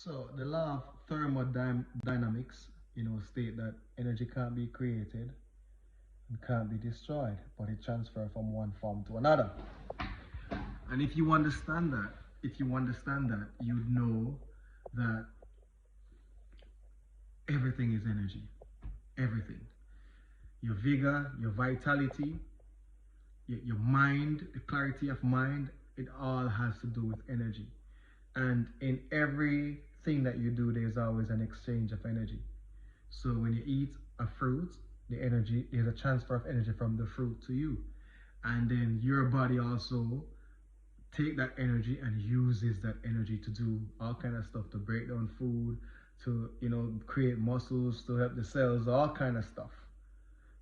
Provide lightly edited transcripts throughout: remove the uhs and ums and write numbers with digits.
So the law of thermodynamics, state that energy can't be created and can't be destroyed, but it transfers from one form to another. And if you understand that, you'd know that everything is energy. Everything. Your vigor, your vitality, your mind, the clarity of mind, it all has to do with energy. And in everything that you do, there's always an exchange of energy. So when you eat a fruit, the energy is a transfer of energy from the fruit to you. And then your body also take that energy and uses that energy to do all kind of stuff, to break down food, to create muscles, to help the cells, all kind of stuff.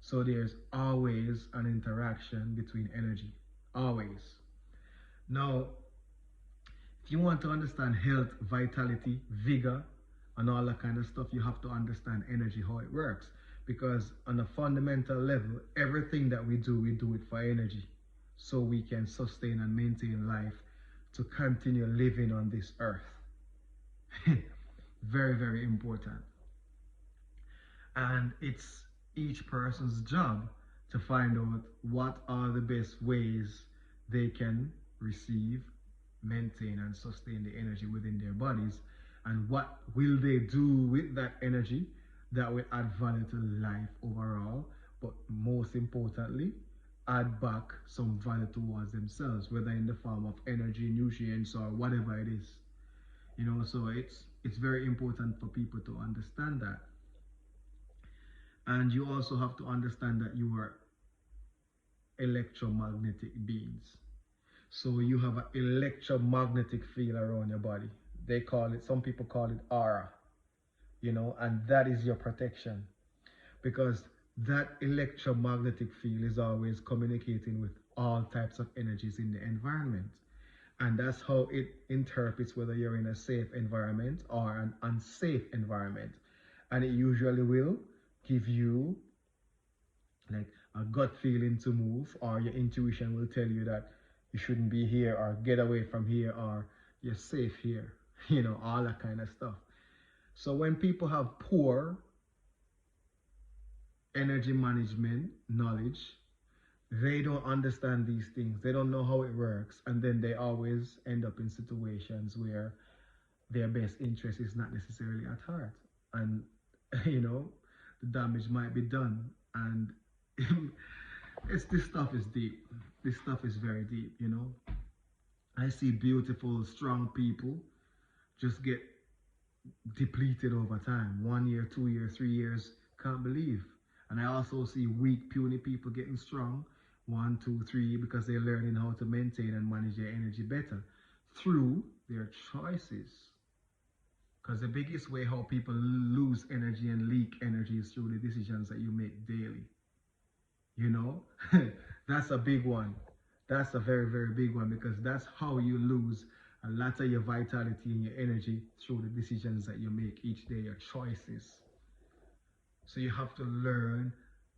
So there's always an interaction between energy, always. Now, if you want to understand health, vitality, vigor, and all that kind of stuff, you have to understand energy, how it works. Because on a fundamental level, everything that we do it for energy. So we can sustain and maintain life to continue living on this earth. Very, very important. And it's each person's job to find out what are the best ways they can receive, maintain, and sustain the energy within their bodies, and what will they do with that energy that will add value to life overall, but most importantly, add back some value towards themselves, whether in the form of energy, nutrients, or whatever it is. So it's very important for people to understand that. And you also have to understand that you are electromagnetic beings. So you have an electromagnetic field around your body. Some people call it aura, and that is your protection, because that electromagnetic field is always communicating with all types of energies in the environment. And that's how it interprets whether you're in a safe environment or an unsafe environment. And it usually will give you like a gut feeling to move, or your intuition will tell you that you shouldn't be here, or get away from here, or you're safe here, all that kind of stuff. So when people have poor energy management knowledge, they don't understand these things, they don't know how it works, and then they always end up in situations where their best interest is not necessarily at heart, and the damage might be done. And this stuff is deep. This stuff is very deep. I see beautiful, strong people just get depleted over time. 1 year, 2 years, 3 years, can't believe. And I also see weak, puny people getting strong, 1, 2, 3, because they're learning how to maintain and manage their energy better through their choices. Because the biggest way how people lose energy and leak energy is through the decisions that you make daily. That's a big one. That's a very, very big one, because that's how you lose a lot of your vitality and your energy, through the decisions that you make each day, your choices. So you have to learn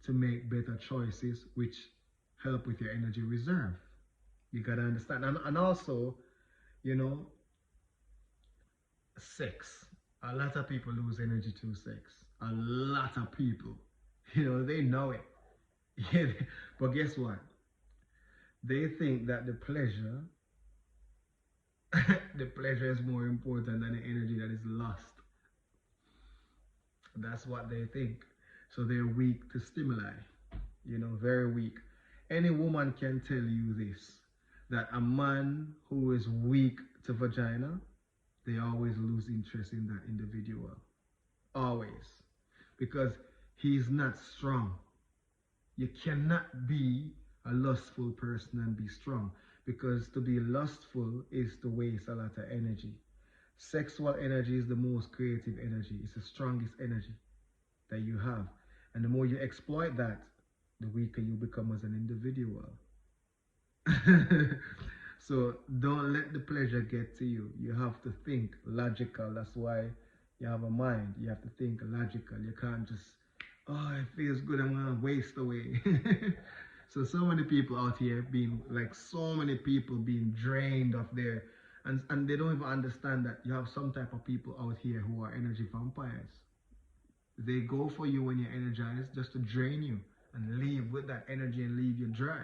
to make better choices, which help with your energy reserve. You gotta understand. And also, sex. A lot of people lose energy through sex. A lot of people. They know it. But guess what? They think that the pleasure the pleasure is more important than the energy that is lost. That's what they think. So they're weak to stimuli, very weak. Any woman can tell you this, that a man who is weak to vagina, they always lose interest in that individual. Always. Because he's not strong. You cannot be a lustful person and be strong, because to be lustful is to waste a lot of energy. Sexual energy is the most creative energy. It's the strongest energy that you have. And the more you exploit that, the weaker you become as an individual. So don't let the pleasure get to you. You have to think logical. That's why you have a mind. You have to think logical. You can't just, oh, it feels good, I'm gonna waste away. So many people out here being drained of their And they don't even understand that you have some type of people out here who are energy vampires. They go for you when you're energized just to drain you and leave with that energy and leave you dry.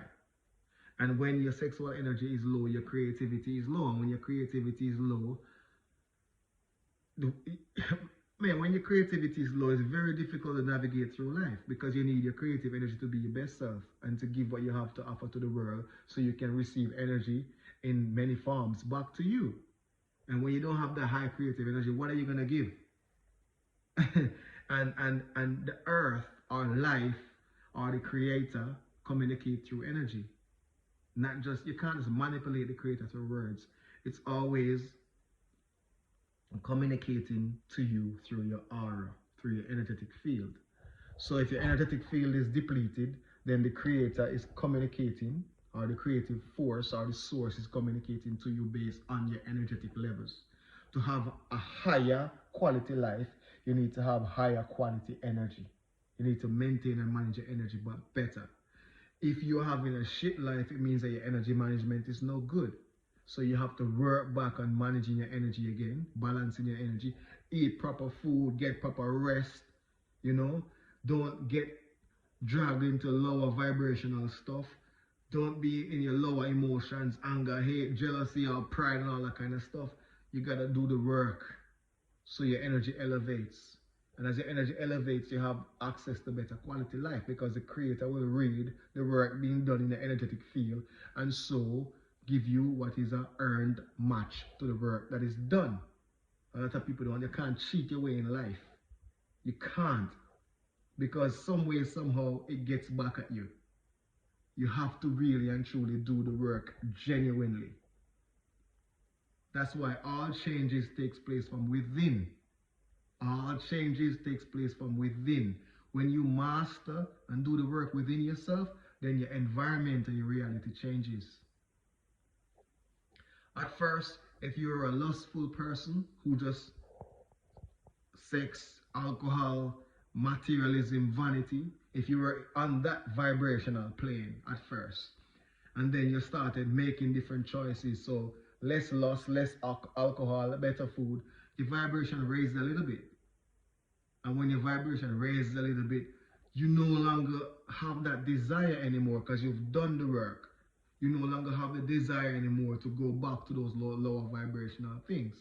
And when your sexual energy is low, your creativity is low. And when your creativity is low, man, when your creativity is low, it's very difficult to navigate through life because you need your creative energy to be your best self and to give what you have to offer to the world so you can receive energy in many forms back to you. And when you don't have that high creative energy, what are you going to give? and the earth or life or the creator communicate through energy. Not just, you can't just manipulate the creator through words. It's always communicating to you through your aura, through your energetic field. So if your energetic field is depleted, then the creator is communicating, or the creative force or the source is communicating to you based on your energetic levels. To have a higher quality life, you need to have higher quality energy. You need to maintain and manage your energy but better. If you're having a shit life, it means that your energy management is no good. So you have to work back on managing your energy again, balancing your energy, eat proper food, get proper rest, you know. Don't get dragged into lower vibrational stuff. Don't be in your lower emotions, anger, hate, jealousy, or pride and all that kind of stuff. You gotta do the work so your energy elevates. And as your energy elevates, you have access to better quality life because the creator will read the work being done in the energetic field and so give you what is an earned match to the work that is done. A lot of people don't. You can't cheat your way in life. You can't, because some way, somehow, it gets back at you. You have to really and truly do the work genuinely. That's why all changes takes place from within. All changes takes place from within. When you master and do the work within yourself, then your environment and your reality changes. At first, if you're a lustful person who just sex, alcohol, materialism, vanity, if you were on that vibrational plane at first, and then you started making different choices, so less lust, less alcohol, better food, your vibration raised a little bit. And when your vibration raises a little bit, you no longer have that desire anymore because you've done the work. You no longer have the desire anymore to go back to those lower vibrational things.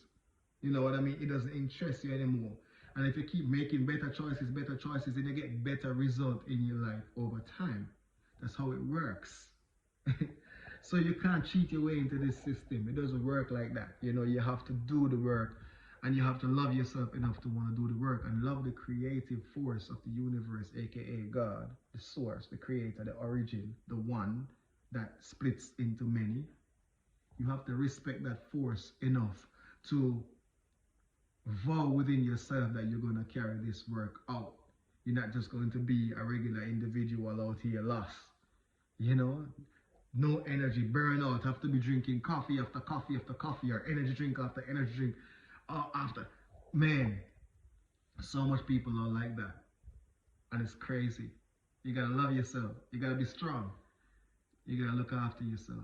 You know what I mean? It doesn't interest you anymore. And if you keep making better choices, then you get better result in your life over time. That's how it works. So you can't cheat your way into this system. It doesn't work like that. You know, you have to do the work and you have to love yourself enough to want to do the work and love the creative force of the universe, aka God, the source, the creator, the origin, the one that splits into many. You have to respect that force enough to vow within yourself that you're going to carry this work out. You're not just going to be a regular individual out here lost. You know, no energy, burn out, have to be drinking coffee after coffee after coffee, or energy drink after energy drink after. Man, so much people are like that. And it's crazy. You gotta love yourself. You gotta be strong. You gotta look after yourself.